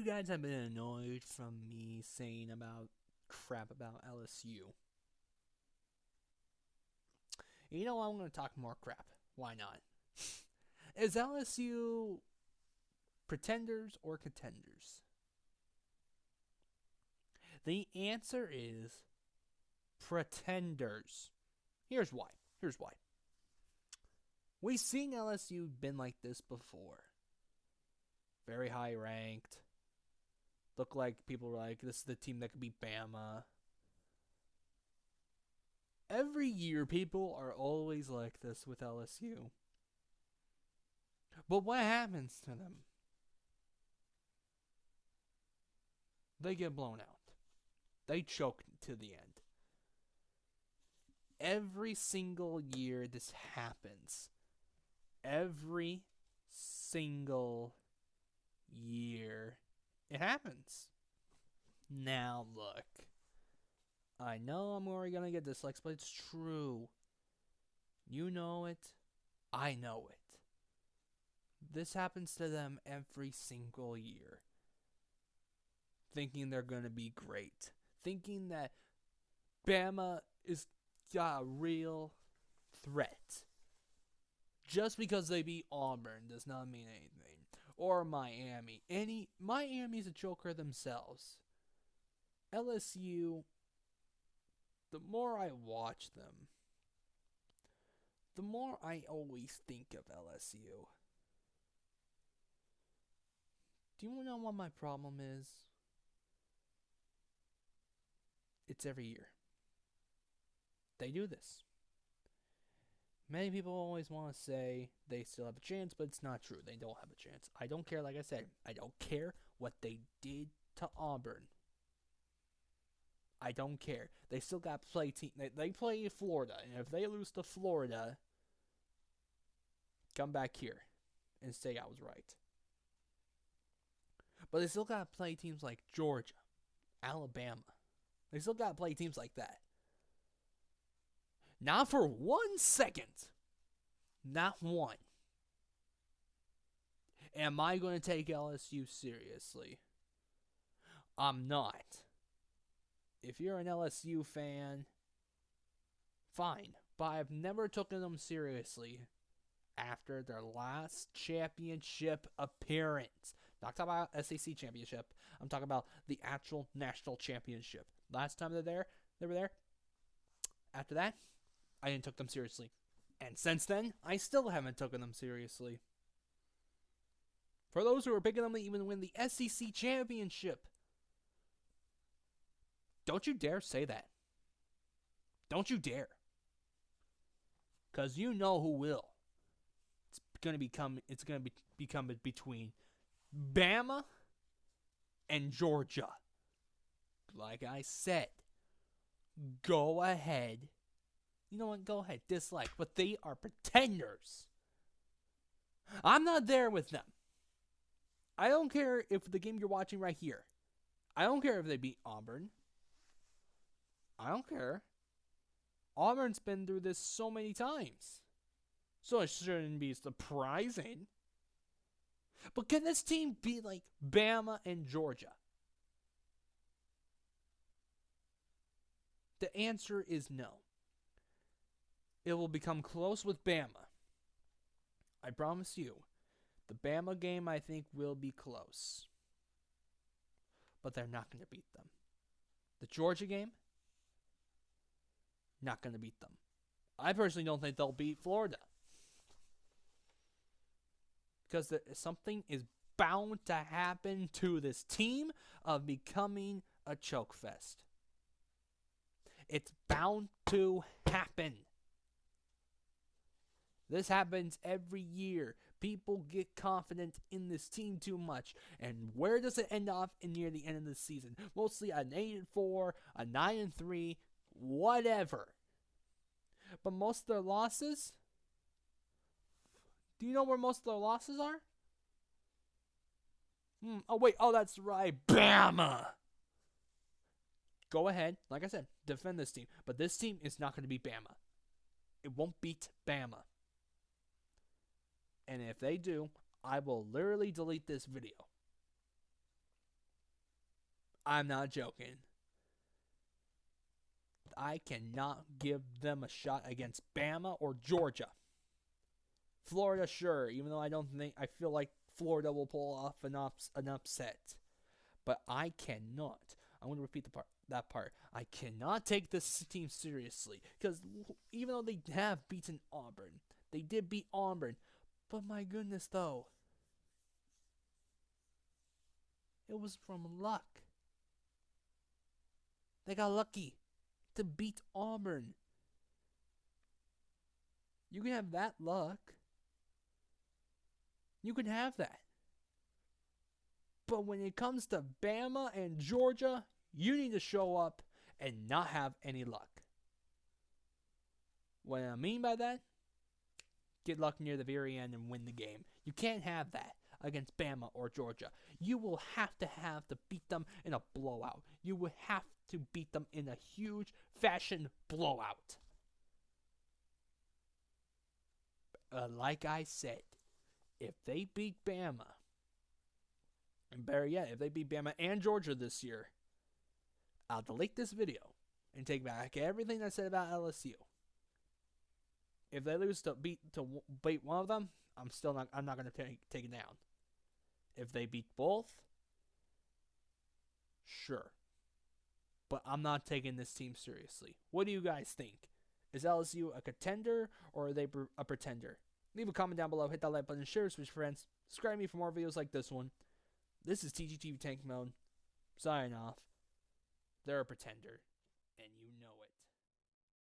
you guys have been annoyed from me saying about crap about LSU. You know what? I'm going to talk more crap. Why not? Is LSU pretenders or contenders? The answer is pretenders. Here's why. We've seen LSU been like this before. Very high ranked. Look like people were like, this is the team that could beat Bama. Every year, people are always like this with LSU. But what happens to them? They get blown out. They choke to the end. Every single year this happens. Every single year it happens. Now look. I know I'm already going to get dislikes, but it's true. You know it. I know it. This happens to them every single year. Thinking they're going to be great. Thinking that Bama is a real threat. Just because they beat Auburn does not mean anything. Or Miami. Miami's a joker themselves. LSU, the more I watch them, the more I always think of LSU. Do you know what my problem is? It's every year. They do this. Many people always want to say they still have a chance, but it's not true. They don't have a chance. I don't care, like I said. I don't care what they did to Auburn. I don't care. They still got to play team. They play Florida, and if they lose to Florida, come back here and say I was right. But they still got to play teams like Georgia, Alabama. They still got to play teams like that. Not for 1 second. Not one. Am I going to take LSU seriously? I'm not. If you're an LSU fan, fine. But I've never taken them seriously after their last championship appearance. Not talking about SEC championship. I'm talking about the actual national championship. Last time they were there. After that, I didn't take them seriously. And since then, I still haven't taken them seriously. For those who are picking them to even win the SEC championship, don't you dare say that. Don't you dare. Because you know who will. It's going to become between Bama and Georgia. Like I said, go ahead. You know what? Go ahead. Dislike. But they are pretenders. I'm not there with them. I don't care if the game you're watching right here. I don't care if they beat Auburn. I don't care. Auburn's been through this so many times. So it shouldn't be surprising. But can this team be like Bama and Georgia? The answer is no. It will become close with Bama. I promise you. The Bama game, I think, will be close. But they're not going to beat them. The Georgia game, not going to beat them. I personally don't think they'll beat Florida. Because something is bound to happen to this team of becoming a choke fest. It's bound to happen. This happens every year. People get confident in this team too much. And where does it end off near the end of the season? Mostly an 8-4, a 9-3, whatever. But most of their losses, do you know where most of their losses are? Oh, that's right. Bama! Go ahead, like I said, defend this team. But this team is not going to beat Bama. It won't beat Bama. And if they do, I will literally delete this video. I'm not joking. I cannot give them a shot against Bama or Georgia. Florida, sure, even though I feel like Florida will pull off an upset. But I cannot. I'm going to repeat that part. I cannot take this team seriously. Because even though they have beaten Auburn, they did beat Auburn. But my goodness, though. It was from luck. They got lucky to beat Auburn. You can have that luck. You can have that. But when it comes to Bama and Georgia, you need to show up and not have any luck. What I mean by that, get luck near the very end and win the game. You can't have that against Bama or Georgia. You will have to beat them in a blowout. You will have to beat them in a huge fashion blowout. Like I said, if they beat Bama, and better yet, if they beat Bama and Georgia this year, I'll delete this video and take back everything I said about LSU. If they lose to beat one of them, I'm not going to take it down. If they beat both, sure. But I'm not taking this team seriously. What do you guys think? Is LSU a contender or are they a pretender? Leave a comment down below, hit that like button, share this with your friends, subscribe to me for more videos like this one. This is TGTV Tank Mode, signing off. They're a pretender, and you know it.